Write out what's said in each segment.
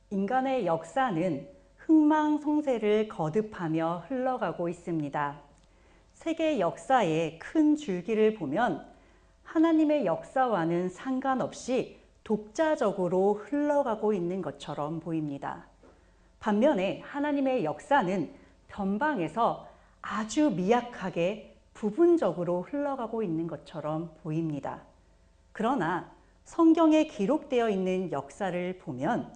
인간의 역사는 흥망성쇠를 거듭하며 흘러가고 있습니다. 세계 역사의 큰 줄기를 보면 하나님의 역사와는 상관없이 독자적으로 흘러가고 있는 것처럼 보입니다. 반면에 하나님의 역사는 변방에서 아주 미약하게 부분적으로 흘러가고 있는 것처럼 보입니다. 그러나 성경에 기록되어 있는 역사를 보면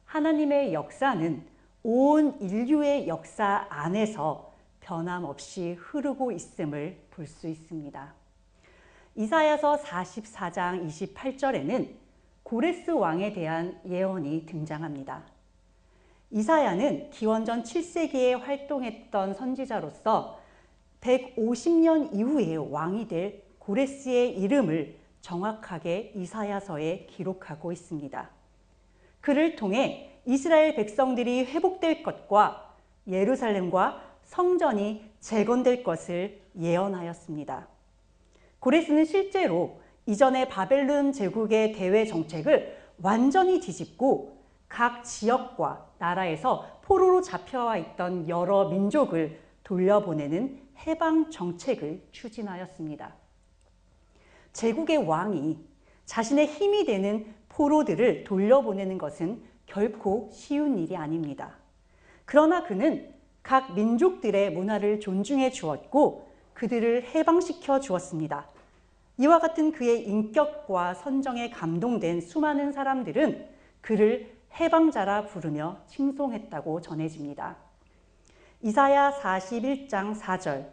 하나님의 역사는 온 인류의 역사 안에서 변함없이 흐르고 있음을 볼 수 있습니다. 이사야서 44장 28절에는 고레스 왕에 대한 예언이 등장합니다. 이사야는 기원전 7세기에 활동했던 선지자로서 150년 이후에 왕이 될 고레스의 이름을 정확하게 이사야서에 기록하고 있습니다. 그를 통해 이스라엘 백성들이 회복될 것과 예루살렘과 성전이 재건될 것을 예언하였습니다. 고레스는 실제로 이전의 바벨론 제국의 대외 정책을 완전히 뒤집고 각 지역과 나라에서 포로로 잡혀와 있던 여러 민족을 돌려보내는 해방 정책을 추진하였습니다. 제국의 왕이 자신의 힘이 되는 포로들을 돌려보내는 것은 결코 쉬운 일이 아닙니다. 그러나 그는 각 민족들의 문화를 존중해 주었고 그들을 해방시켜 주었습니다. 이와 같은 그의 인격과 선정에 감동된 수많은 사람들은 그를 해방자라 부르며 칭송했다고 전해집니다. 이사야 41장 4절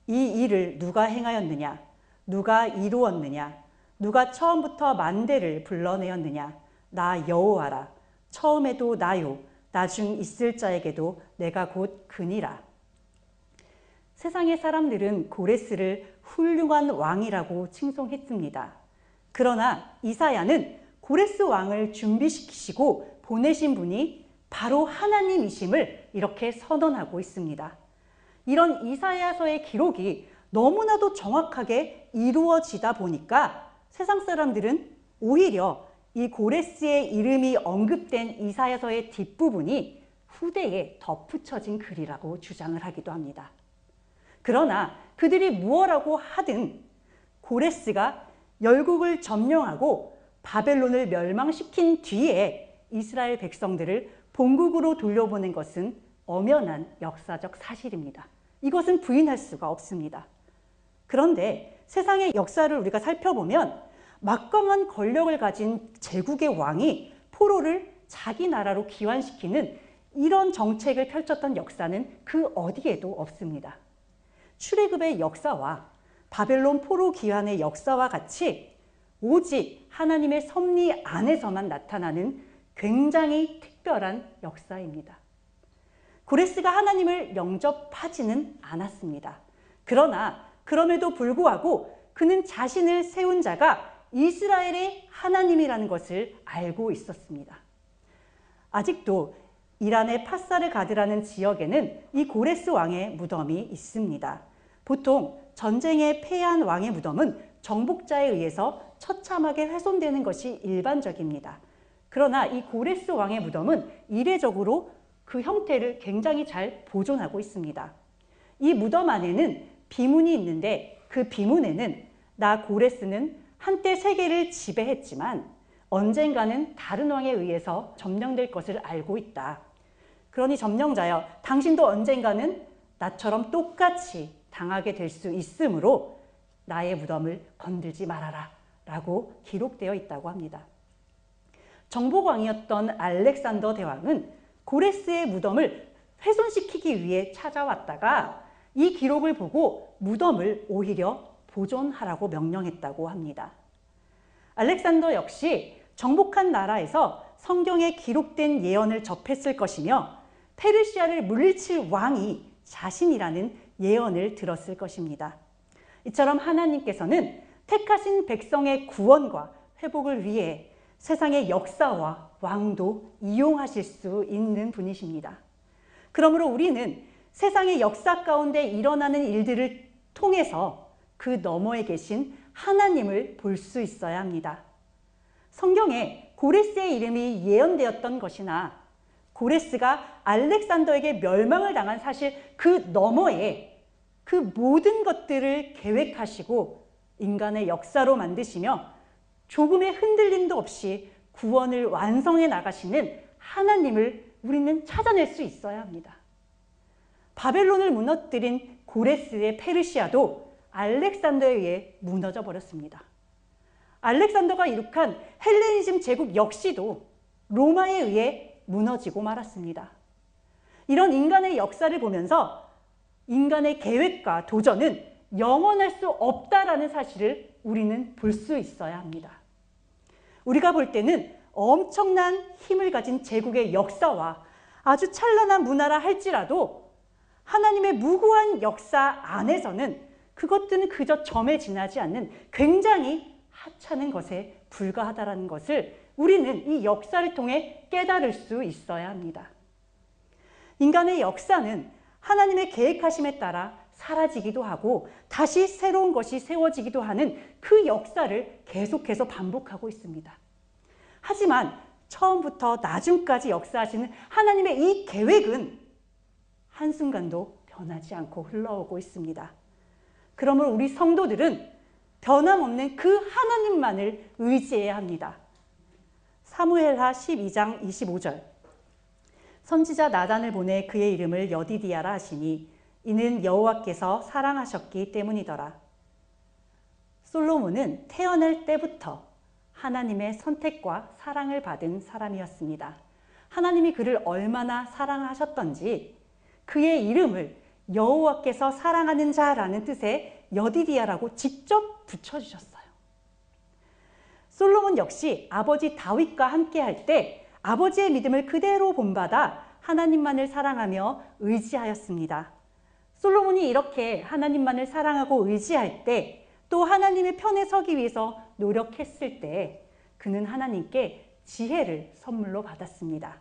이 일을 누가 행하였느냐? 누가 이루었느냐? 누가 처음부터 만대를 불러내었느냐? 나 여호와라. 처음에도 나요. 나중 있을 자에게도 내가 곧 그니라. 세상의 사람들은 고레스를 훌륭한 왕이라고 칭송했습니다. 그러나 이사야는 고레스 왕을 준비시키시고 보내신 분이 바로 하나님이심을 이렇게 선언하고 있습니다. 이런 이사야서의 기록이 너무나도 정확하게 이루어지다 보니까 세상 사람들은 오히려 이 고레스의 이름이 언급된 이사야서의 뒷부분이 후대에 덧붙여진 글이라고 주장을 하기도 합니다. 그러나 그들이 무엇라고 하든 고레스가 열국을 점령하고 바벨론을 멸망시킨 뒤에 이스라엘 백성들을 본국으로 돌려보낸 것은 엄연한 역사적 사실입니다. 이것은 부인할 수가 없습니다. 그런데 세상의 역사를 우리가 살펴보면 막강한 권력을 가진 제국의 왕이 포로를 자기 나라로 귀환시키는 이런 정책을 펼쳤던 역사는 그 어디에도 없습니다. 출애굽의 역사와 바벨론 포로 귀환의 역사와 같이 오직 하나님의 섭리 안에서만 나타나는 굉장히 특별한 역사입니다. 고레스가 하나님을 영접하지는 않았습니다. 그러나 그럼에도 불구하고 그는 자신을 세운 자가 이스라엘의 하나님이라는 것을 알고 있었습니다. 아직도 이란의 파사르가드라는 지역에는 이 고레스 왕의 무덤이 있습니다. 보통 전쟁에 패한 왕의 무덤은 정복자에 의해서 처참하게 훼손되는 것이 일반적입니다. 그러나 이 고레스 왕의 무덤은 이례적으로 그 형태를 굉장히 잘 보존하고 있습니다. 이 무덤 안에는 비문이 있는데 그 비문에는 나 고레스는 한때 세계를 지배했지만 언젠가는 다른 왕에 의해서 점령될 것을 알고 있다. 그러니 점령자여, 당신도 언젠가는 나처럼 똑같이 당하게 될 수 있으므로 나의 무덤을 건들지 말아라 라고 기록되어 있다고 합니다. 정복왕이었던 알렉산더 대왕은 고레스의 무덤을 훼손시키기 위해 찾아왔다가 이 기록을 보고 무덤을 오히려 보존하라고 명령했다고 합니다. 알렉산더 역시 정복한 나라에서 성경에 기록된 예언을 접했을 것이며 페르시아를 물리칠 왕이 자신이라는 예언을 들었을 것입니다. 이처럼 하나님께서는 택하신 백성의 구원과 회복을 위해 세상의 역사와 왕도 이용하실 수 있는 분이십니다. 그러므로 우리는 세상의 역사 가운데 일어나는 일들을 통해서 그 너머에 계신 하나님을 볼 수 있어야 합니다. 성경에 고레스의 이름이 예언되었던 것이나 고레스가 알렉산더에게 멸망을 당한 사실 그 너머에 그 모든 것들을 계획하시고 인간의 역사로 만드시며 조금의 흔들림도 없이 구원을 완성해 나가시는 하나님을 우리는 찾아낼 수 있어야 합니다. 바벨론을 무너뜨린 고레스의 페르시아도 알렉산더에 의해 무너져 버렸습니다. 알렉산더가 이룩한 헬레니즘 제국 역시도 로마에 의해 무너지고 말았습니다. 이런 인간의 역사를 보면서 인간의 계획과 도전은 영원할 수 없다라는 사실을 우리는 볼 수 있어야 합니다. 우리가 볼 때는 엄청난 힘을 가진 제국의 역사와 아주 찬란한 문화라 할지라도 하나님의 무고한 역사 안에서는 그것들은 그저 점에 지나지 않는 굉장히 하찮은 것에 불과하다는 것을 우리는 이 역사를 통해 깨달을 수 있어야 합니다. 인간의 역사는 하나님의 계획하심에 따라 사라지기도 하고 다시 새로운 것이 세워지기도 하는 그 역사를 계속해서 반복하고 있습니다. 하지만 처음부터 나중까지 역사하시는 하나님의 이 계획은 한순간도 변하지 않고 흘러오고 있습니다. 그러므로 우리 성도들은 변함없는 그 하나님만을 의지해야 합니다. 사무엘하 12장 25절 선지자 나단을 보내 그의 이름을 여디디아라 하시니 이는 여호와께서 사랑하셨기 때문이더라. 솔로몬은 태어날 때부터 하나님의 선택과 사랑을 받은 사람이었습니다. 하나님이 그를 얼마나 사랑하셨던지 그의 이름을 여호와께서 사랑하는 자라는 뜻의 여디디아라고 직접 붙여주셨어요. 솔로몬 역시 아버지 다윗과 함께 할 때 아버지의 믿음을 그대로 본받아 하나님만을 사랑하며 의지하였습니다. 솔로몬이 이렇게 하나님만을 사랑하고 의지할 때 또 하나님의 편에 서기 위해서 노력했을 때 그는 하나님께 지혜를 선물로 받았습니다.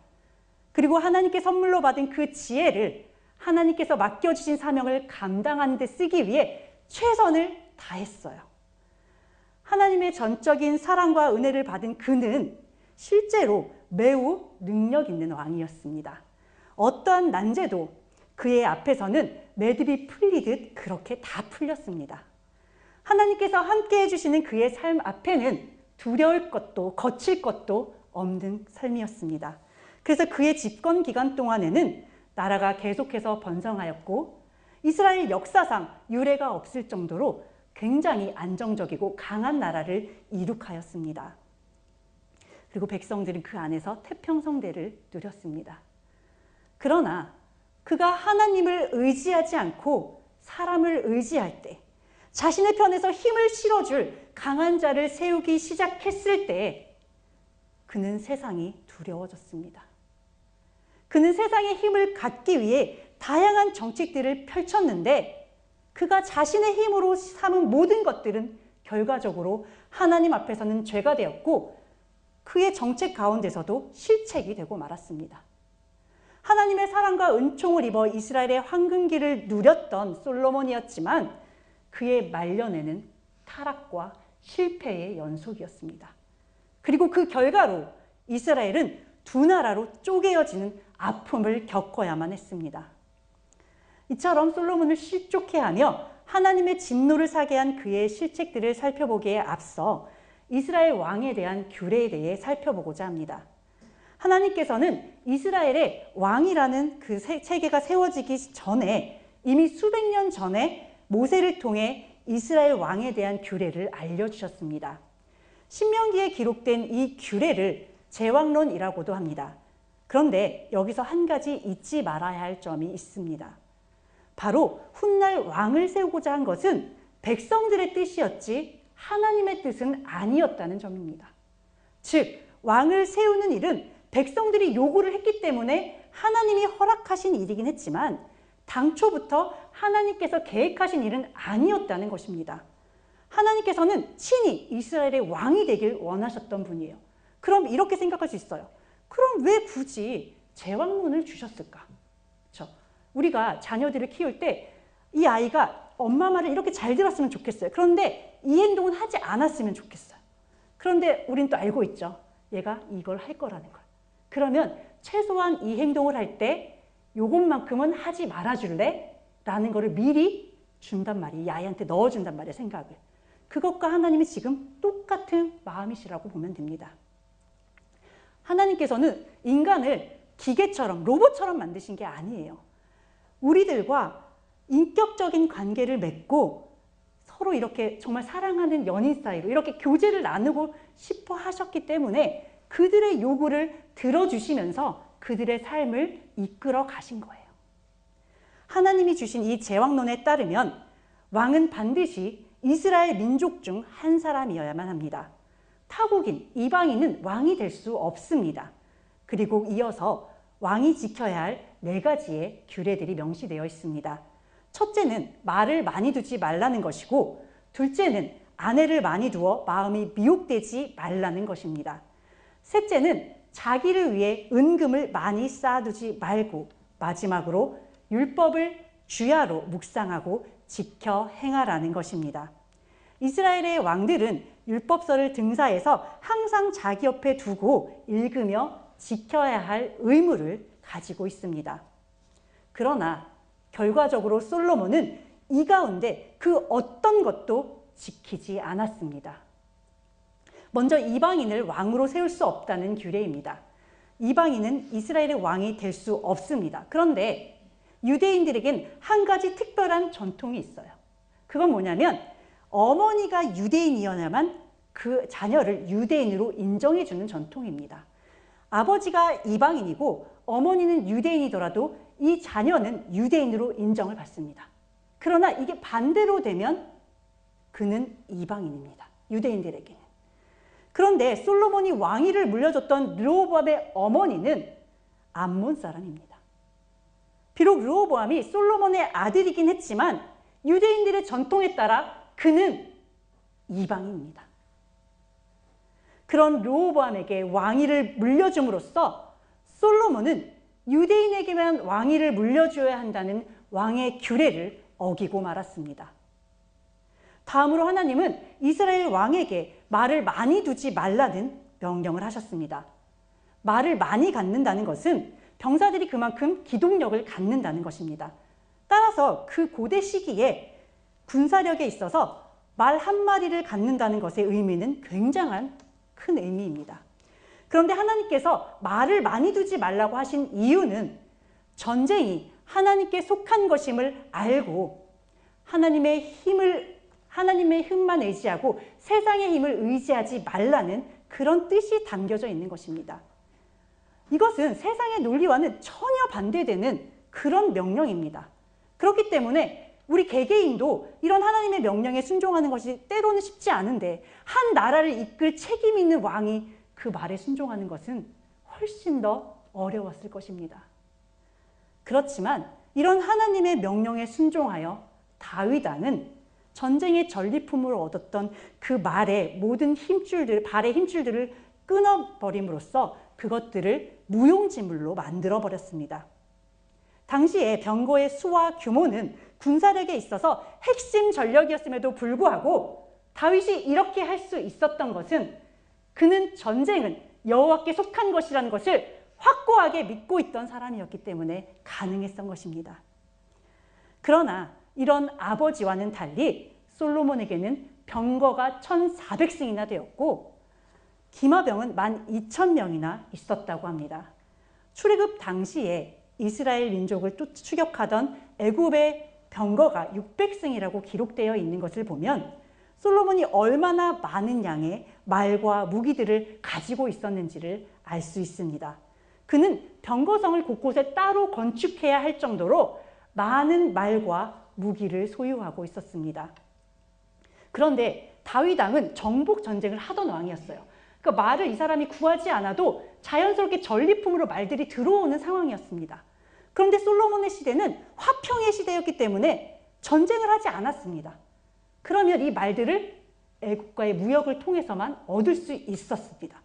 그리고 하나님께 선물로 받은 그 지혜를 하나님께서 맡겨주신 사명을 감당하는 데 쓰기 위해 최선을 다했어요. 하나님의 전적인 사랑과 은혜를 받은 그는 실제로 매우 능력 있는 왕이었습니다. 어떠한 난제도 그의 앞에서는 매듭이 풀리듯 그렇게 다 풀렸습니다. 하나님께서 함께 해주시는 그의 삶 앞에는 두려울 것도 거칠 것도 없는 삶이었습니다. 그래서 그의 집권 기간 동안에는 나라가 계속해서 번성하였고 이스라엘 역사상 유례가 없을 정도로 굉장히 안정적이고 강한 나라를 이룩하였습니다. 그리고 백성들은 그 안에서 태평성대를 누렸습니다. 그러나 그가 하나님을 의지하지 않고 사람을 의지할 때 자신의 편에서 힘을 실어줄 강한 자를 세우기 시작했을 때 그는 세상이 두려워졌습니다. 그는 세상의 힘을 갖기 위해 다양한 정책들을 펼쳤는데 그가 자신의 힘으로 삼은 모든 것들은 결과적으로 하나님 앞에서는 죄가 되었고 그의 정책 가운데서도 실책이 되고 말았습니다. 하나님의 사랑과 은총을 입어 이스라엘의 황금기를 누렸던 솔로몬이었지만 그의 말년에는 타락과 실패의 연속이었습니다. 그리고 그 결과로 이스라엘은 두 나라로 쪼개어지는 아픔을 겪어야만 했습니다. 이처럼 솔로몬을 실족해하며 하나님의 진노를 사게 한 그의 실책들을 살펴보기에 앞서 이스라엘 왕에 대한 규례에 대해 살펴보고자 합니다. 하나님께서는 이스라엘의 왕이라는 그 체계가 세워지기 전에 이미 수백 년 전에 모세를 통해 이스라엘 왕에 대한 규례를 알려주셨습니다. 신명기에 기록된 이 규례를 제왕론이라고도 합니다. 그런데 여기서 한 가지 잊지 말아야 할 점이 있습니다. 바로 훗날 왕을 세우고자 한 것은 백성들의 뜻이었지 하나님의 뜻은 아니었다는 점입니다. 즉 왕을 세우는 일은 백성들이 요구를 했기 때문에 하나님이 허락하신 일이긴 했지만 당초부터 하나님께서 계획하신 일은 아니었다는 것입니다. 하나님께서는 친히 이스라엘의 왕이 되길 원하셨던 분이에요. 그럼 이렇게 생각할 수 있어요. 그럼 왜 굳이 제왕론을 주셨을까? 그렇죠? 우리가 자녀들을 키울 때 이 아이가 엄마 말을 이렇게 잘 들었으면 좋겠어요. 그런데 이 행동은 하지 않았으면 좋겠어요. 그런데 우린 또 알고 있죠. 얘가 이걸 할 거라는 걸. 그러면 최소한 이 행동을 할 때 요것만큼은 하지 말아줄래? 라는 거를 미리 준단 말이에요. 이 아이한테 넣어준단 말이에요, 생각을. 그것과 하나님이 지금 똑같은 마음이시라고 보면 됩니다. 하나님께서는 인간을 기계처럼, 로봇처럼 만드신 게 아니에요. 우리들과 인격적인 관계를 맺고 서로 이렇게 정말 사랑하는 연인 사이로 이렇게 교제를 나누고 싶어 하셨기 때문에 그들의 요구를 들어주시면서 그들의 삶을 이끌어 가신 거예요. 하나님이 주신 이 제왕론에 따르면 왕은 반드시 이스라엘 민족 중 한 사람이어야만 합니다. 타국인, 이방인은 왕이 될 수 없습니다. 그리고 이어서 왕이 지켜야 할 4가지의 규례들이 명시되어 있습니다. 첫째는 말을 많이 두지 말라는 것이고, 둘째는 아내를 많이 두어 마음이 미혹되지 말라는 것입니다. 셋째는 자기를 위해 은금을 많이 쌓아두지 말고, 마지막으로 율법을 주야로 묵상하고 지켜 행하라는 것입니다. 이스라엘의 왕들은 율법서를 등사해서 항상 자기 옆에 두고 읽으며 지켜야 할 의무를 가지고 있습니다. 그러나 결과적으로 솔로몬은 이 가운데 그 어떤 것도 지키지 않았습니다. 먼저 이방인을 왕으로 세울 수 없다는 규례입니다. 이방인은 이스라엘의 왕이 될 수 없습니다. 그런데 유대인들에겐 한 가지 특별한 전통이 있어요. 그건 뭐냐면 어머니가 유대인이어야만 그 자녀를 유대인으로 인정해주는 전통입니다. 아버지가 이방인이고 어머니는 유대인이더라도 이 자녀는 유대인으로 인정을 받습니다. 그러나 이게 반대로 되면 그는 이방인입니다. 유대인들에게는. 그런데 솔로몬이 왕위를 물려줬던 르호보암의 어머니는 암몬 사람입니다. 비록 르호보암이 솔로몬의 아들이긴 했지만 유대인들의 전통에 따라 그는 이방인입니다. 그런 르호보암에게 왕위를 물려줌으로써 솔로몬은 유대인에게만 왕위를 물려줘야 한다는 왕의 규례를 어기고 말았습니다. 다음으로 하나님은 이스라엘 왕에게 말을 많이 두지 말라는 명령을 하셨습니다. 말을 많이 갖는다는 것은 병사들이 그만큼 기동력을 갖는다는 것입니다. 따라서 그 고대 시기에 군사력에 있어서 말 한 마리를 갖는다는 것의 의미는 굉장한 큰 의미입니다. 그런데 하나님께서 말을 많이 두지 말라고 하신 이유는 전쟁이 하나님께 속한 것임을 알고 하나님의 힘만 의지하고 세상의 힘을 의지하지 말라는 그런 뜻이 담겨져 있는 것입니다. 이것은 세상의 논리와는 전혀 반대되는 그런 명령입니다. 그렇기 때문에 우리 개개인도 이런 하나님의 명령에 순종하는 것이 때로는 쉽지 않은데 한 나라를 이끌 책임 있는 왕이 그 말에 순종하는 것은 훨씬 더 어려웠을 것입니다. 그렇지만 이런 하나님의 명령에 순종하여 다윗 왕은 전쟁의 전리품으로 얻었던 그 말의 모든 힘줄들, 발의 힘줄들을 끊어버림으로써 그것들을 무용지물로 만들어버렸습니다. 당시에 병거의 수와 규모는 군사력에 있어서 핵심 전력이었음에도 불구하고 다윗이 이렇게 할 수 있었던 것은 그는 전쟁은 여호와께 속한 것이라는 것을 확고하게 믿고 있던 사람이었기 때문에 가능했던 것입니다. 그러나 이런 아버지와는 달리 솔로몬에게는 병거가 1,400승이나 되었고 기마병은 12,000명이나 있었다고 합니다. 출애굽 당시에 이스라엘 민족을 추격하던 애굽의 병거가 600승이라고 기록되어 있는 것을 보면 솔로몬이 얼마나 많은 양의 말과 무기들을 가지고 있었는지를 알 수 있습니다. 그는 병거성을 곳곳에 따로 건축해야 할 정도로 많은 말과 무기를 소유하고 있었습니다. 그런데 다윗 왕은 정복 전쟁을 하던 왕이었어요. 그 말을 이 사람이 구하지 않아도 자연스럽게 전리품으로 말들이 들어오는 상황이었습니다. 그런데 솔로몬의 시대는 화평의 시대였기 때문에 전쟁을 하지 않았습니다. 그러면 이 말들을 애국과의 무역을 통해서만 얻을 수 있었습니다.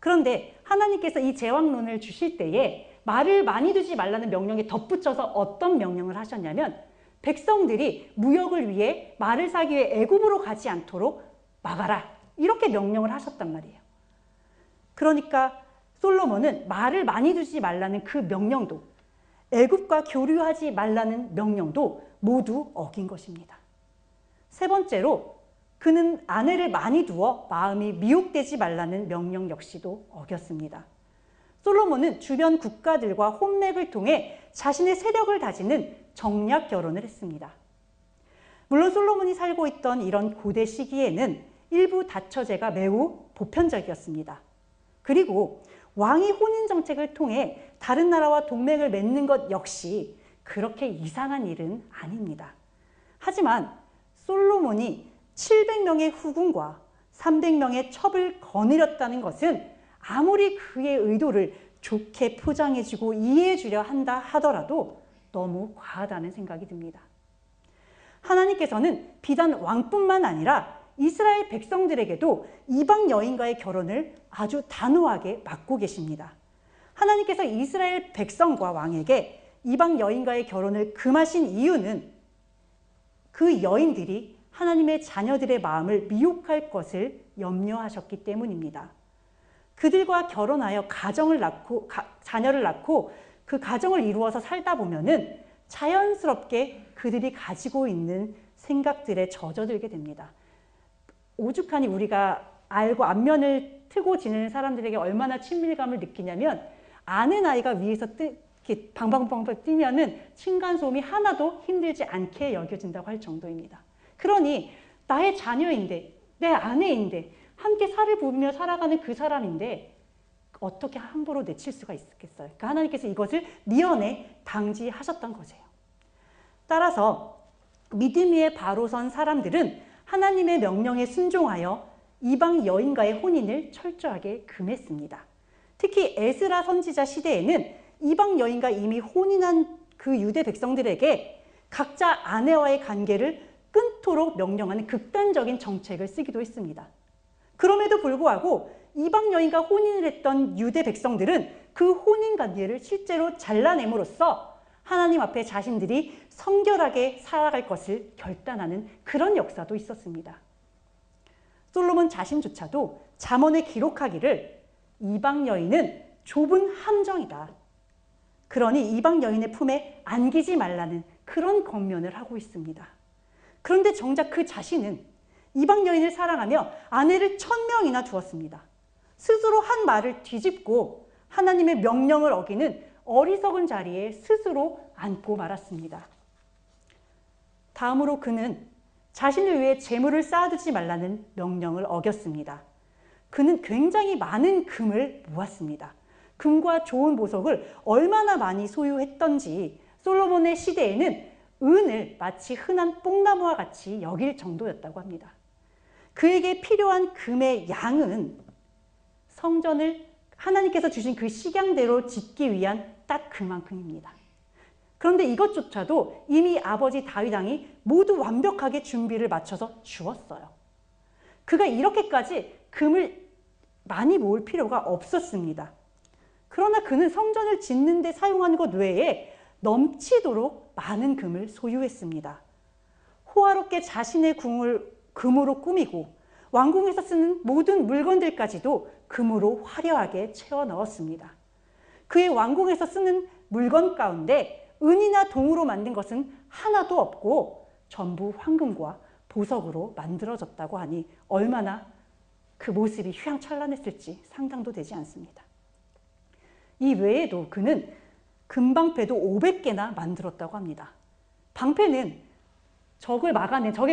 그런데 하나님께서 이 제왕론을 주실 때에 말을 많이 두지 말라는 명령에 덧붙여서 어떤 명령을 하셨냐면 백성들이 무역을 위해 말을 사기 위해 애굽으로 가지 않도록 막아라. 이렇게 명령을 하셨단 말이에요. 그러니까 솔로몬은 말을 많이 두지 말라는 그 명령도, 애굽과 교류하지 말라는 명령도 모두 어긴 것입니다. 세 번째로 그는 아내를 많이 두어 마음이 미혹되지 말라는 명령 역시도 어겼습니다. 솔로몬은 주변 국가들과 혼맥을 통해 자신의 세력을 다지는 정략 결혼을 했습니다. 물론 솔로몬이 살고 있던 이런 고대 시기에는 일부 다처제가 매우 보편적이었습니다. 그리고 왕이 혼인 정책을 통해 다른 나라와 동맹을 맺는 것 역시 그렇게 이상한 일은 아닙니다. 하지만 솔로몬이 700명의 후궁과 300명의 첩을 거느렸다는 것은 아무리 그의 의도를 좋게 포장해주고 이해해주려 한다 하더라도 너무 과하다는 생각이 듭니다. 하나님께서는 비단 왕뿐만 아니라 이스라엘 백성들에게도 이방 여인과의 결혼을 아주 단호하게 막고 계십니다. 하나님께서 이스라엘 백성과 왕에게 이방 여인과의 결혼을 금하신 이유는 그 여인들이 하나님의 자녀들의 마음을 미혹할 것을 염려하셨기 때문입니다. 그들과 결혼하여 자녀를 낳고 그 가정을 이루어서 살다 보면은 자연스럽게 그들이 가지고 있는 생각들에 젖어들게 됩니다. 오죽하니 우리가 알고 안면을 트고 지내는 사람들에게 얼마나 친밀감을 느끼냐면 아는 아이가 위에서 이렇게 방방방방 뛰면은 층간소음이 하나도 힘들지 않게 여겨진다고 할 정도입니다. 그러니 나의 자녀인데, 내 아내인데, 함께 살을 부비며 살아가는 그 사람인데 어떻게 함부로 내칠 수가 있겠어요? 그러니까 하나님께서 이것을 미연에 방지하셨던 거죠. 따라서 믿음 위에 바로 선 사람들은 하나님의 명령에 순종하여 이방 여인과의 혼인을 철저하게 금했습니다. 특히 에스라 선지자 시대에는 이방 여인과 이미 혼인한 그 유대 백성들에게 각자 아내와의 관계를 끊도록 명령하는 극단적인 정책을 쓰기도 했습니다. 그럼에도 불구하고 이방 여인과 혼인을 했던 유대 백성들은 그 혼인 관계를 실제로 잘라냄으로써 하나님 앞에 자신들이 성결하게 살아갈 것을 결단하는 그런 역사도 있었습니다. 솔로몬 자신조차도 잠언에 기록하기를 이방 여인은 좁은 함정이다. 그러니 이방 여인의 품에 안기지 말라는 그런 권면을 하고 있습니다. 그런데 정작 그 자신은 이방 여인을 사랑하며 아내를 1000명이나 두었습니다. 스스로 한 말을 뒤집고 하나님의 명령을 어기는 어리석은 자리에 스스로 앉고 말았습니다. 다음으로 그는 자신을 위해 재물을 쌓아두지 말라는 명령을 어겼습니다. 그는 굉장히 많은 금을 모았습니다. 금과 좋은 보석을 얼마나 많이 소유했던지 솔로몬의 시대에는 은을 마치 흔한 뽕나무와 같이 여길 정도였다고 합니다. 그에게 필요한 금의 양은 성전을 하나님께서 주신 그 식양대로 짓기 위한 딱 그만큼입니다. 그런데 이것조차도 이미 아버지 다윗 왕이 모두 완벽하게 준비를 마쳐서 주었어요. 그가 이렇게까지 금을 많이 모을 필요가 없었습니다. 그러나 그는 성전을 짓는 데 사용하는 것 외에 넘치도록 많은 금을 소유했습니다. 호화롭게 자신의 궁을 금으로 꾸미고 왕궁에서 쓰는 모든 물건들까지도 금으로 화려하게 채워 넣었습니다. 그의 왕궁에서 쓰는 물건 가운데 은이나 동으로 만든 것은 하나도 없고 전부 황금과 보석으로 만들어졌다고 하니 얼마나 그 모습이 휘황찬란했을지 상상도 되지 않습니다. 이 외에도 그는 금방패도 500개나 만들었다고 합니다. 방패는 적의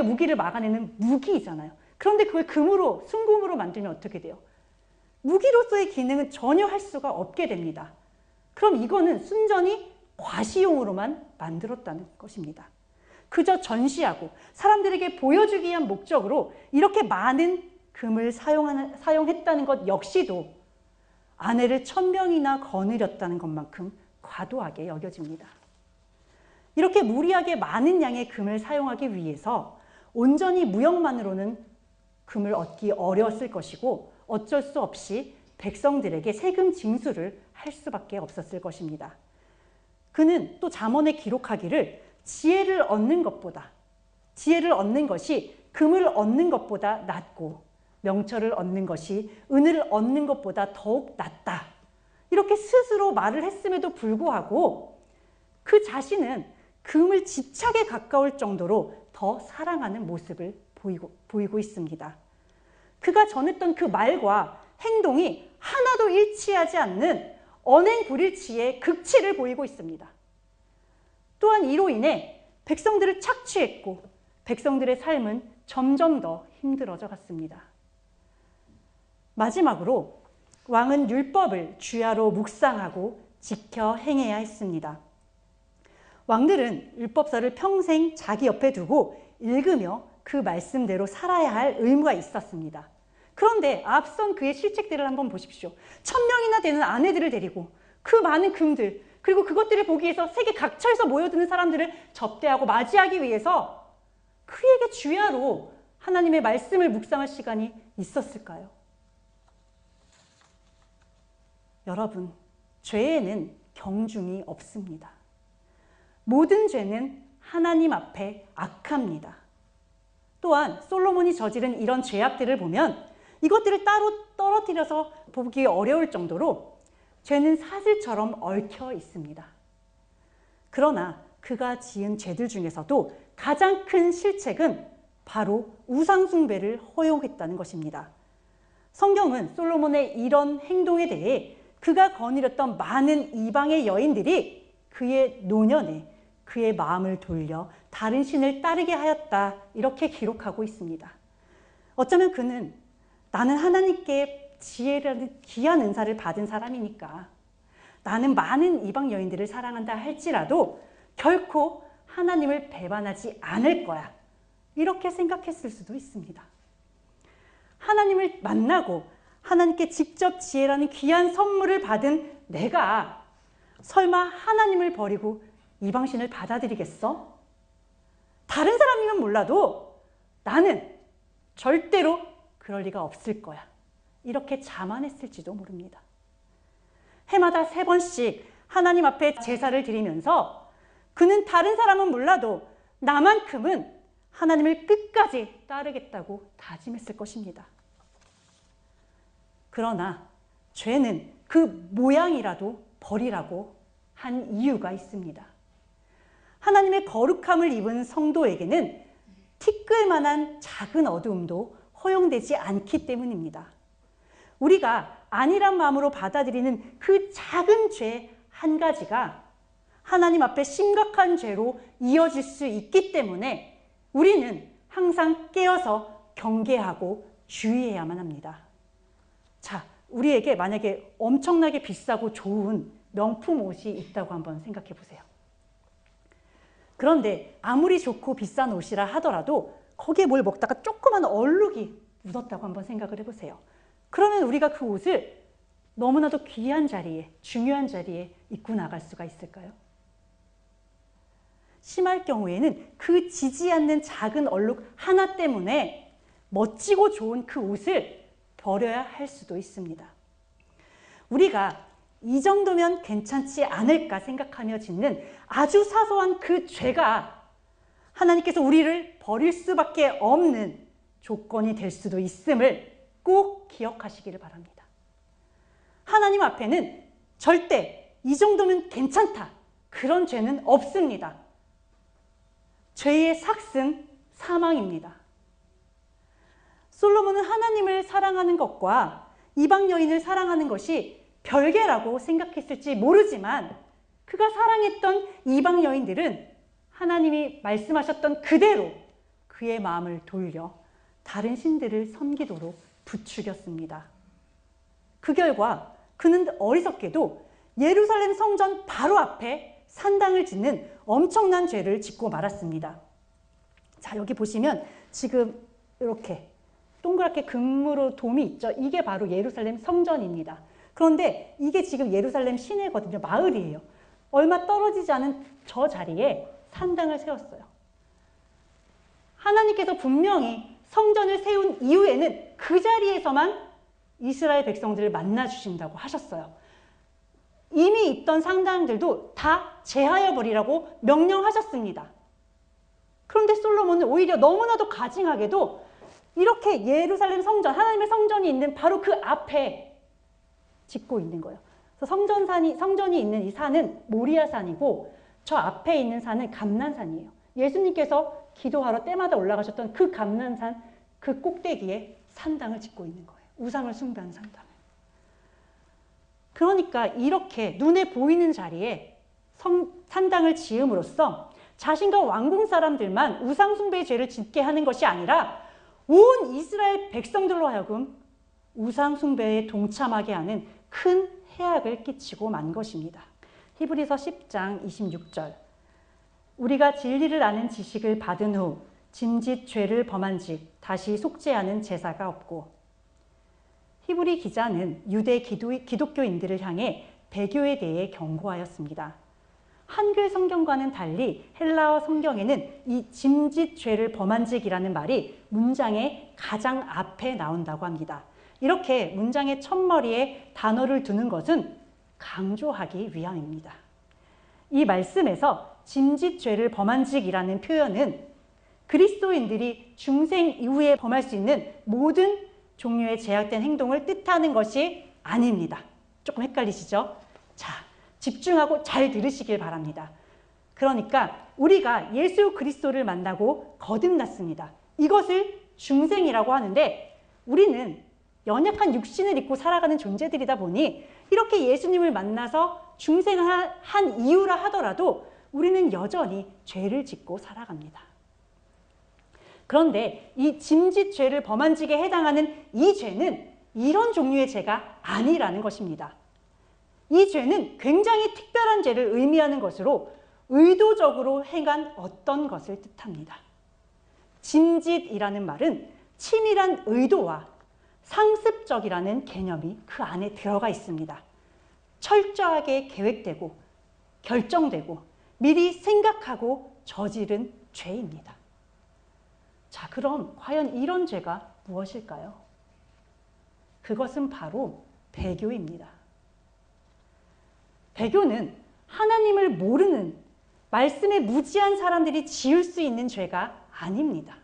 무기를 막아내는 무기이잖아요. 그런데 그걸 금으로, 순금으로 만들면 어떻게 돼요? 무기로서의 기능은 전혀 할 수가 없게 됩니다. 그럼 이거는 순전히 과시용으로만 만들었다는 것입니다. 그저 전시하고 사람들에게 보여주기 위한 목적으로 이렇게 많은 금을 사용했다는 것 역시도 아내를 1000명이나 거느렸다는 것만큼 과도하게 여겨집니다. 이렇게 무리하게 많은 양의 금을 사용하기 위해서 온전히 무역만으로는 금을 얻기 어려웠을 것이고 어쩔 수 없이 백성들에게 세금 징수를 할 수밖에 없었을 것입니다. 그는 또 잠언에 기록하기를 지혜를 얻는 것이 금을 얻는 것보다 낫고 명철을 얻는 것이 은을 얻는 것보다 더욱 낫다 이렇게 스스로 말을 했음에도 불구하고 그 자신은 금을 집착에 가까울 정도로 더 사랑하는 모습을 보이고 있습니다. 그가 전했던 그 말과 행동이 하나도 일치하지 않는 언행불일치의 극치를 보이고 있습니다. 또한 이로 인해 백성들을 착취했고 백성들의 삶은 점점 더 힘들어져 갔습니다. 마지막으로 왕은 율법을 주야로 묵상하고 지켜 행해야 했습니다. 왕들은 율법서를 평생 자기 옆에 두고 읽으며 그 말씀대로 살아야 할 의무가 있었습니다. 그런데 앞선 그의 실책들을 한번 보십시오. 1000명이나 되는 아내들을 데리고 그 많은 금들, 그리고 그것들을 보기 위해서 세계 각처에서 모여드는 사람들을 접대하고 맞이하기 위해서 그에게 주야로 하나님의 말씀을 묵상할 시간이 있었을까요? 여러분, 죄에는 경중이 없습니다. 모든 죄는 하나님 앞에 악합니다. 또한 솔로몬이 저지른 이런 죄악들을 보면 이것들을 따로 떨어뜨려서 보기 어려울 정도로 죄는 사슬처럼 얽혀 있습니다. 그러나 그가 지은 죄들 중에서도 가장 큰 실책은 바로 우상숭배를 허용했다는 것입니다. 성경은 솔로몬의 이런 행동에 대해 그가 거느렸던 많은 이방의 여인들이 그의 노년에 그의 마음을 돌려 다른 신을 따르게 하였다, 이렇게 기록하고 있습니다. 어쩌면 그는 나는 하나님께 지혜라는 귀한 은사를 받은 사람이니까 나는 많은 이방 여인들을 사랑한다 할지라도 결코 하나님을 배반하지 않을 거야, 이렇게 생각했을 수도 있습니다. 하나님을 만나고 하나님께 직접 지혜라는 귀한 선물을 받은 내가 설마 하나님을 버리고 이방신을 받아들이겠어? 다른 사람이면 몰라도 나는 절대로 그럴 리가 없을 거야, 이렇게 자만했을지도 모릅니다. 해마다 3번씩 하나님 앞에 제사를 드리면서 그는 다른 사람은 몰라도 나만큼은 하나님을 끝까지 따르겠다고 다짐했을 것입니다. 그러나 죄는 그 모양이라도 버리라고 한 이유가 있습니다. 하나님의 거룩함을 입은 성도에게는 티끌만한 작은 어두움도 허용되지 않기 때문입니다. 우리가 아니란 마음으로 받아들이는 그 작은 죄 한 가지가 하나님 앞에 심각한 죄로 이어질 수 있기 때문에 우리는 항상 깨어서 경계하고 주의해야만 합니다. 자, 우리에게 만약에 엄청나게 비싸고 좋은 명품 옷이 있다고 한번 생각해 보세요. 그런데 아무리 좋고 비싼 옷이라 하더라도 거기에 뭘 먹다가 조그만 얼룩이 묻었다고 한번 생각을 해보세요. 그러면 우리가 그 옷을 너무나도 귀한 자리에, 중요한 자리에 입고 나갈 수가 있을까요? 심할 경우에는 그 지지 않는 작은 얼룩 하나 때문에 멋지고 좋은 그 옷을 버려야 할 수도 있습니다. 우리가 이 정도면 괜찮지 않을까 생각하며 짓는 아주 사소한 그 죄가 하나님께서 우리를 버릴 수밖에 없는 조건이 될 수도 있음을 꼭 기억하시기를 바랍니다. 하나님 앞에는 절대 이 정도면 괜찮다, 그런 죄는 없습니다. 죄의 삭은 사망입니다. 솔로몬은 하나님을 사랑하는 것과 이방 여인을 사랑하는 것이 별개라고 생각했을지 모르지만 그가 사랑했던 이방 여인들은 하나님이 말씀하셨던 그대로 그의 마음을 돌려 다른 신들을 섬기도록 부추겼습니다. 그 결과 그는 어리석게도 예루살렘 성전 바로 앞에 산당을 짓는 엄청난 죄를 짓고 말았습니다. 자, 여기 보시면 지금 이렇게 동그랗게 금으로 돔이 있죠. 이게 바로 예루살렘 성전입니다. 그런데 이게 지금 예루살렘 시내거든요. 마을이에요. 얼마 떨어지지 않은 저 자리에 산당을 세웠어요. 하나님께서 분명히 성전을 세운 이후에는 그 자리에서만 이스라엘 백성들을 만나 주신다고 하셨어요. 이미 있던 산당들도 다 제하여 버리라고 명령하셨습니다. 그런데 솔로몬은 오히려 너무나도 가증하게도 이렇게 예루살렘 성전, 하나님의 성전이 있는 바로 그 앞에 짓고 있는 거예요. 그래서 성전이 있는 이 산은 모리아산이고 저 앞에 있는 산은 감난산이에요. 예수님께서 기도하러 때마다 올라가셨던 그 감난산 그 꼭대기에 산당을 짓고 있는 거예요. 우상을 숭배하는 산당을. 그러니까 이렇게 눈에 보이는 자리에 산당을 지음으로써 자신과 왕궁 사람들만 우상 숭배의 죄를 짓게 하는 것이 아니라 온 이스라엘 백성들로 하여금 우상 숭배에 동참하게 하는 큰 해악을 끼치고 만 것입니다. 히브리서 10장 26절. 우리가 진리를 아는 지식을 받은 후 짐짓 죄를 범한즉 다시 속죄하는 제사가 없고. 히브리 기자는 유대 기독교인들을 향해 배교에 대해 경고하였습니다. 한글 성경과는 달리 헬라어 성경에는 이 짐짓 죄를 범한즉이라는 말이 문장의 가장 앞에 나온다고 합니다. 이렇게 문장의 첫머리에 단어를 두는 것은 강조하기 위함입니다. 이 말씀에서 짐짓 죄를 범한즉이라는 표현은 그리스도인들이 중생 이후에 범할 수 있는 모든 종류의 제약된 행동을 뜻하는 것이 아닙니다. 조금 헷갈리시죠? 자, 집중하고 잘 들으시길 바랍니다. 그러니까 우리가 예수 그리스도를 만나고 거듭났습니다. 이것을 중생이라고 하는데 우리는 연약한 육신을 입고 살아가는 존재들이다 보니 이렇게 예수님을 만나서 중생한 이유라 하더라도 우리는 여전히 죄를 짓고 살아갑니다. 그런데 이 짐짓 죄를 범한직에 해당하는 이 죄는 이런 종류의 죄가 아니라는 것입니다. 이 죄는 굉장히 특별한 죄를 의미하는 것으로 의도적으로 행한 어떤 것을 뜻합니다. 짐짓이라는 말은 치밀한 의도와 상습적이라는 개념이 그 안에 들어가 있습니다. 철저하게 계획되고 결정되고 미리 생각하고 저지른 죄입니다. 자, 그럼 과연 이런 죄가 무엇일까요? 그것은 바로 배교입니다. 배교는 하나님을 모르는 말씀에 무지한 사람들이 지을 수 있는 죄가 아닙니다.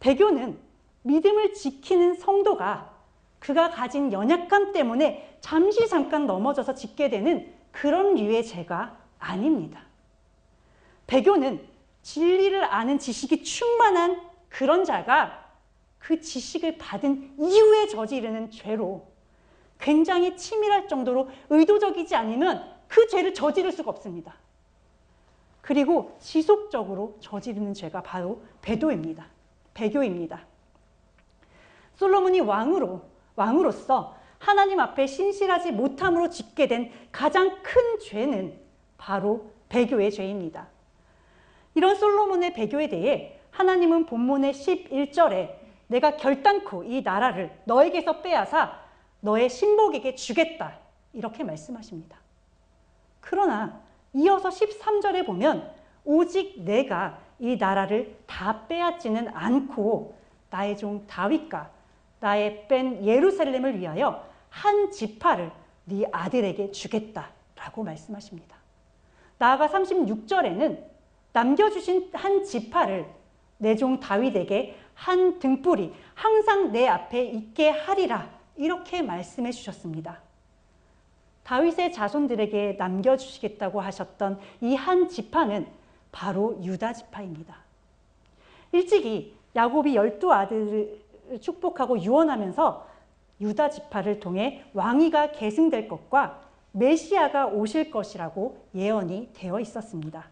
배교는 믿음을 지키는 성도가 그가 가진 연약함 때문에 잠깐 넘어져서 짓게 되는 그런 류의 죄가 아닙니다. 배교는 진리를 아는 지식이 충만한 그런 자가 그 지식을 받은 이후에 저지르는 죄로 굉장히 치밀할 정도로 의도적이지 않으면 그 죄를 저지를 수가 없습니다. 그리고 지속적으로 저지르는 죄가 바로 배교입니다. 솔로몬이 왕으로서 하나님 앞에 신실하지 못함으로 짓게 된 가장 큰 죄는 바로 배교의 죄입니다. 이런 솔로몬의 배교에 대해 하나님은 본문의 11절에 내가 결단코 이 나라를 너에게서 빼앗아 너의 신복에게 주겠다 이렇게 말씀하십니다. 그러나 이어서 13절에 보면 오직 내가 이 나라를 다 빼앗지는 않고 나의 종 다윗과 나의 뺀 예루살렘을 위하여 한 지파를 네 아들에게 주겠다라고 말씀하십니다. 나아가 36절에는 남겨주신 한 지파를 내 종 다윗에게 한 등불이 항상 내 앞에 있게 하리라 이렇게 말씀해 주셨습니다. 다윗의 자손들에게 남겨주시겠다고 하셨던 이 한 지파는 바로 유다 지파입니다. 일찍이 야곱이 12아들을 축복하고 유언하면서 유다 지파를 통해 왕위가 계승될 것과 메시아가 오실 것이라고 예언이 되어 있었습니다.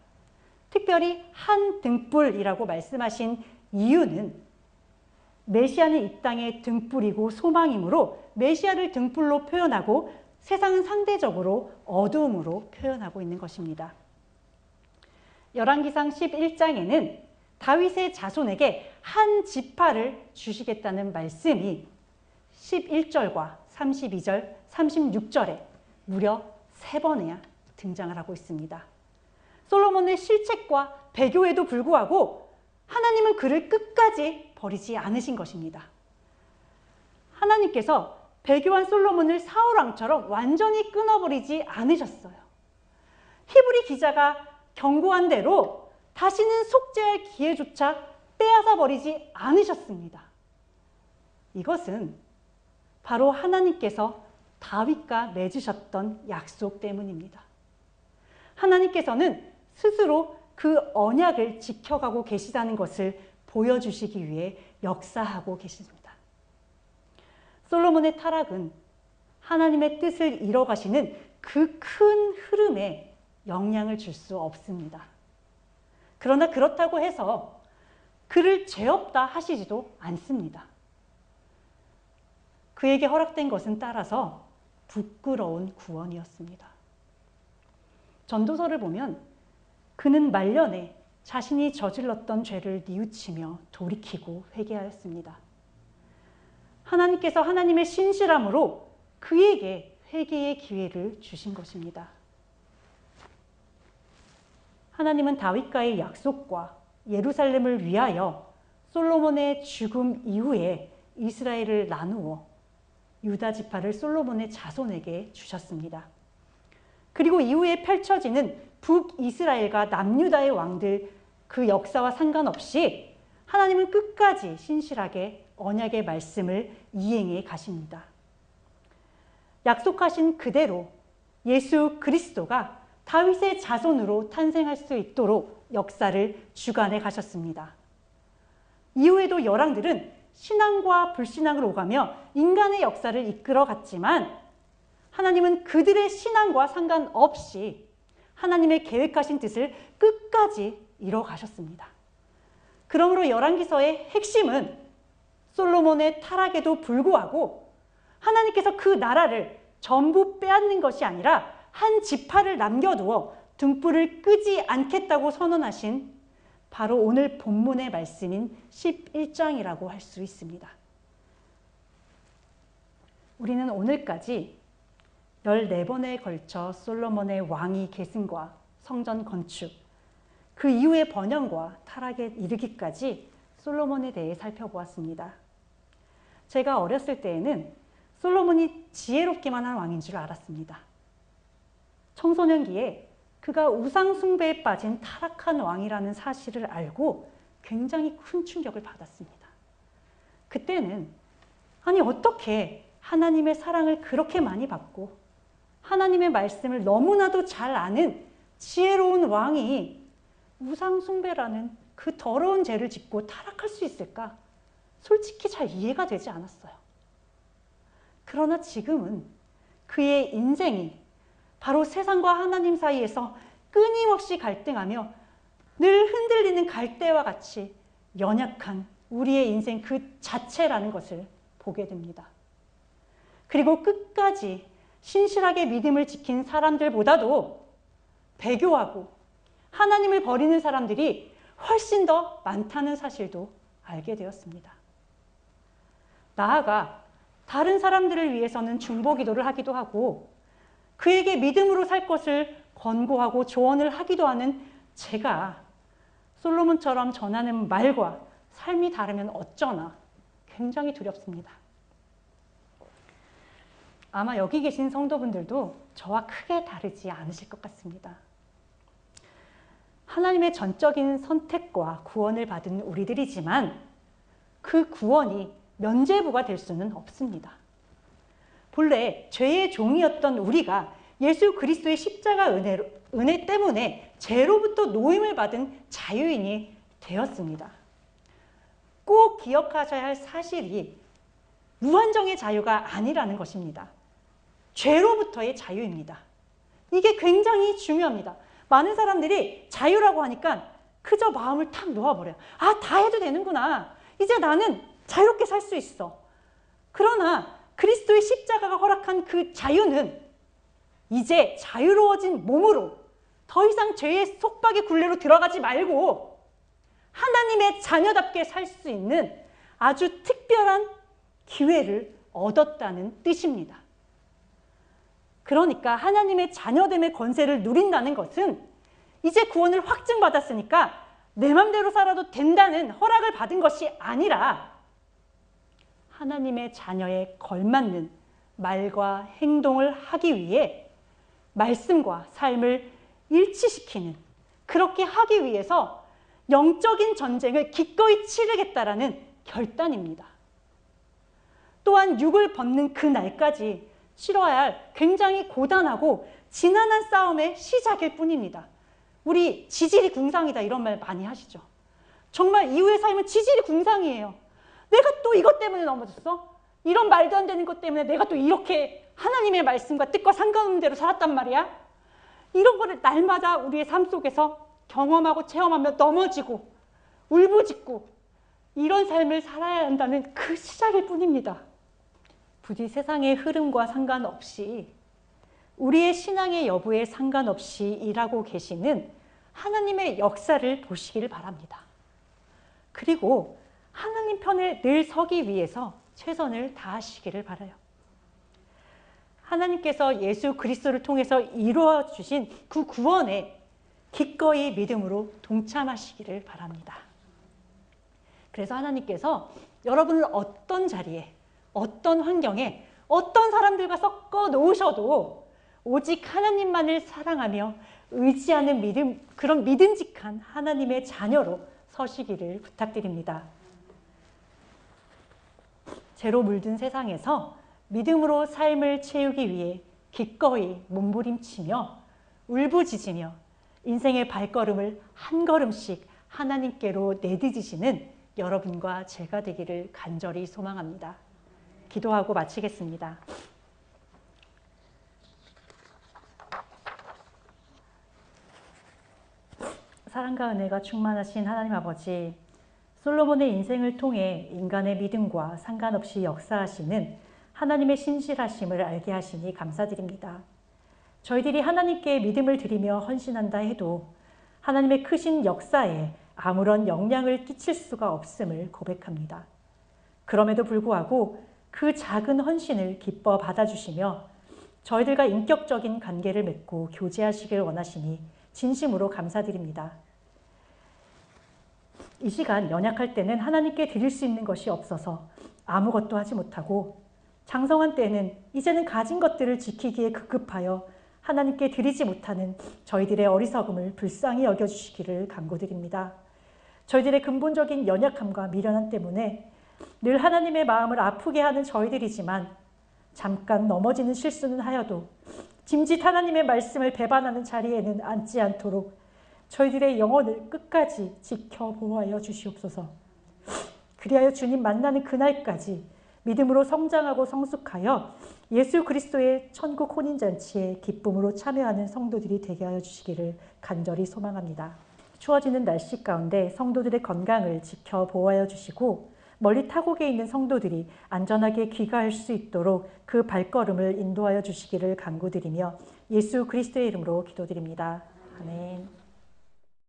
특별히 한 등불이라고 말씀하신 이유는 메시아는 이 땅의 등불이고 소망이므로 메시아를 등불로 표현하고 세상은 상대적으로 어두움으로 표현하고 있는 것입니다. 열왕기상 11장에는 다윗의 자손에게 한 지파를 주시겠다는 말씀이 11절과 32절, 36절에 무려 3번이나 등장을 하고 있습니다. 솔로몬의 실책과 배교에도 불구하고 하나님은 그를 끝까지 버리지 않으신 것입니다. 하나님께서 배교한 솔로몬을 사울왕처럼 완전히 끊어버리지 않으셨어요. 히브리 기자가 경고한 대로 다시는 속죄할 기회조차 빼앗아 버리지 않으셨습니다. 이것은 바로 하나님께서 다윗과 맺으셨던 약속 때문입니다. 하나님께서는 스스로 그 언약을 지켜가고 계시다는 것을 보여주시기 위해 역사하고 계십니다. 솔로몬의 타락은 하나님의 뜻을 이뤄가시는 그 큰 흐름에 영향을 줄 수 없습니다. 그러나 그렇다고 해서 그를 죄 없다 하시지도 않습니다. 그에게 허락된 것은 따라서 부끄러운 구원이었습니다. 전도서를 보면 그는 말년에 자신이 저질렀던 죄를 뉘우치며 돌이키고 회개하였습니다. 하나님께서 하나님의 신실함으로 그에게 회개의 기회를 주신 것입니다. 하나님은 다윗과의 약속과 예루살렘을 위하여 솔로몬의 죽음 이후에 이스라엘을 나누어 유다 지파를 솔로몬의 자손에게 주셨습니다. 그리고 이후에 펼쳐지는 북이스라엘과 남유다의 왕들 그 역사와 상관없이 하나님은 끝까지 신실하게 언약의 말씀을 이행해 가십니다. 약속하신 그대로 예수 그리스도가 다윗의 자손으로 탄생할 수 있도록 역사를 주관해 가셨습니다. 이후에도 열왕들은 신앙과 불신앙을 오가며 인간의 역사를 이끌어 갔지만 하나님은 그들의 신앙과 상관없이 하나님의 계획하신 뜻을 끝까지 이뤄 가셨습니다. 그러므로 열왕기서의 핵심은 솔로몬의 타락에도 불구하고 하나님께서 그 나라를 전부 빼앗는 것이 아니라 한 지파를 남겨두어 등불을 끄지 않겠다고 선언하신 바로 오늘 본문의 말씀인 11장이라고 할 수 있습니다. 우리는 오늘까지 14번에 걸쳐 솔로몬의 왕위 계승과 성전 건축, 그 이후의 번영과 타락에 이르기까지 솔로몬에 대해 살펴보았습니다. 제가 어렸을 때에는 솔로몬이 지혜롭기만 한 왕인 줄 알았습니다. 청소년기에 그가 우상 숭배에 빠진 타락한 왕이라는 사실을 알고 굉장히 큰 충격을 받았습니다. 그때는 아니 어떻게 하나님의 사랑을 그렇게 많이 받고 하나님의 말씀을 너무나도 잘 아는 지혜로운 왕이 우상 숭배라는 그 더러운 죄를 짓고 타락할 수 있을까? 솔직히 잘 이해가 되지 않았어요. 그러나 지금은 그의 인생이 바로 세상과 하나님 사이에서 끊임없이 갈등하며 늘 흔들리는 갈대와 같이 연약한 우리의 인생 그 자체라는 것을 보게 됩니다. 그리고 끝까지 신실하게 믿음을 지킨 사람들보다도 배교하고 하나님을 버리는 사람들이 훨씬 더 많다는 사실도 알게 되었습니다. 나아가 다른 사람들을 위해서는 중보기도를 하기도 하고 그에게 믿음으로 살 것을 권고하고 조언을 하기도 하는 제가 솔로몬처럼 전하는 말과 삶이 다르면 어쩌나 굉장히 두렵습니다. 아마 여기 계신 성도분들도 저와 크게 다르지 않으실 것 같습니다. 하나님의 전적인 선택과 구원을 받은 우리들이지만 그 구원이 면죄부가 될 수는 없습니다. 본래 죄의 종이었던 우리가 예수 그리스도의 십자가 은혜 때문에 죄로부터 노임을 받은 자유인이 되었습니다. 꼭 기억하셔야 할 사실이 무한정의 자유가 아니라는 것입니다. 죄로부터의 자유입니다. 이게 굉장히 중요합니다. 많은 사람들이 자유라고 하니까 그저 마음을 탁 놓아버려요. 아, 다 해도 되는구나. 이제 나는 자유롭게 살 수 있어. 그러나 그리스도의 십자가가 허락한 그 자유는 이제 자유로워진 몸으로 더 이상 죄의 속박의 굴레로 들어가지 말고 하나님의 자녀답게 살 수 있는 아주 특별한 기회를 얻었다는 뜻입니다. 그러니까 하나님의 자녀됨의 권세를 누린다는 것은 이제 구원을 확증받았으니까 내 맘대로 살아도 된다는 허락을 받은 것이 아니라 하나님의 자녀에 걸맞는 말과 행동을 하기 위해 말씀과 삶을 일치시키는, 그렇게 하기 위해서 영적인 전쟁을 기꺼이 치르겠다라는 결단입니다. 또한 육을 벗는 그 날까지 치러야 할 굉장히 고단하고 지난한 싸움의 시작일 뿐입니다. 우리 지질이 궁상이다 이런 말 많이 하시죠. 정말 이후의 삶은 지질이 궁상이에요. 내가 또 이것 때문에 넘어졌어? 이런 말도 안 되는 것 때문에 내가 또 이렇게 하나님의 말씀과 뜻과 상관없는 대로 살았단 말이야? 이런 거를 날마다 우리의 삶 속에서 경험하고 체험하며 넘어지고 울부짖고 이런 삶을 살아야 한다는 그 시작일 뿐입니다. 부디 세상의 흐름과 상관없이 우리의 신앙의 여부에 상관없이 일하고 계시는 하나님의 역사를 보시기를 바랍니다. 그리고 하나님 편에 늘 서기 위해서 최선을 다하시기를 바라요. 하나님께서 예수 그리스도를 통해서 이루어 주신 그 구원에 기꺼이 믿음으로 동참하시기를 바랍니다. 그래서 하나님께서 여러분을 어떤 자리에, 어떤 환경에, 어떤 사람들과 섞어 놓으셔도 오직 하나님만을 사랑하며 의지하는 믿음, 그런 믿음직한 하나님의 자녀로 서시기를 부탁드립니다. 죄로 물든 세상에서 믿음으로 삶을 채우기 위해 기꺼이 몸부림치며 울부짖으며 인생의 발걸음을 한 걸음씩 하나님께로 내딛으시는 여러분과 제가 되기를 간절히 소망합니다. 기도하고 마치겠습니다. 사랑과 은혜가 충만하신 하나님 아버지, 솔로몬의 인생을 통해 인간의 믿음과 상관없이 역사하시는 하나님의 신실하심을 알게 하시니 감사드립니다. 저희들이 하나님께 믿음을 드리며 헌신한다 해도 하나님의 크신 역사에 아무런 영향을 끼칠 수가 없음을 고백합니다. 그럼에도 불구하고 그 작은 헌신을 기뻐 받아주시며 저희들과 인격적인 관계를 맺고 교제하시길 원하시니 진심으로 감사드립니다. 이 시간 연약할 때는 하나님께 드릴 수 있는 것이 없어서 아무것도 하지 못하고 장성한 때는 이제는 가진 것들을 지키기에 급급하여 하나님께 드리지 못하는 저희들의 어리석음을 불쌍히 여겨주시기를 간구드립니다. 저희들의 근본적인 연약함과 미련함 때문에 늘 하나님의 마음을 아프게 하는 저희들이지만 잠깐 넘어지는 실수는 하여도 짐짓 하나님의 말씀을 배반하는 자리에는 앉지 않도록 저희들의 영혼을 끝까지 지켜보아여 주시옵소서. 그리하여 주님 만나는 그날까지 믿음으로 성장하고 성숙하여 예수 그리스도의 천국 혼인잔치에 기쁨으로 참여하는 성도들이 되게 하여 주시기를 간절히 소망합니다. 추워지는 날씨 가운데 성도들의 건강을 지켜보아여 주시고 멀리 타국에 있는 성도들이 안전하게 귀가할 수 있도록 그 발걸음을 인도하여 주시기를 간구드리며 예수 그리스도의 이름으로 기도드립니다. 아멘.